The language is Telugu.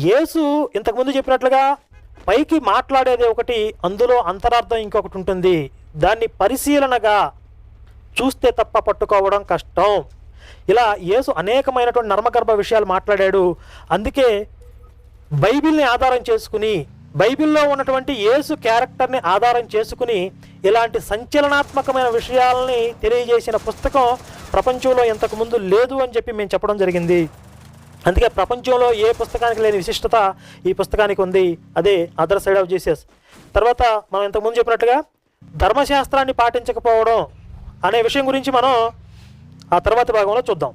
యేసు ఇంతకుముందు చెప్పినట్లుగా పైకి మాట్లాడేది ఒకటి, అందులో అంతరార్థం ఇంకొకటి ఉంటుంది. దాన్ని పరిశీలనగా చూస్తే తప్ప పట్టుకోవడం కష్టం. ఇలా యేసు అనేకమైనటువంటి నర్మగర్భ విషయాలు మాట్లాడాడు. అందుకే బైబిల్ని ఆధారం చేసుకుని, బైబిల్లో ఉన్నటువంటి యేసు క్యారెక్టర్ని ఆధారం చేసుకుని ఇలాంటి సంచలనాత్మకమైన విషయాలని తెలియజేసిన పుస్తకం ప్రపంచంలో ఇంతకుముందు లేదు అని చెప్పి మేము చెప్పడం జరిగింది. అందుకే ప్రపంచంలో ఏ పుస్తకానికి లేని విశిష్టత ఈ పుస్తకానికి ఉంది. అదే అదర్ సైడ్ ఆఫ్ జీసస్. తర్వాత మనం ఇంతకుముందు చెప్పినట్టుగా ధర్మశాస్త్రాన్ని పాటించకపోవడం అనే విషయం గురించి మనం ఆ తర్వాత భాగంలో చూద్దాం.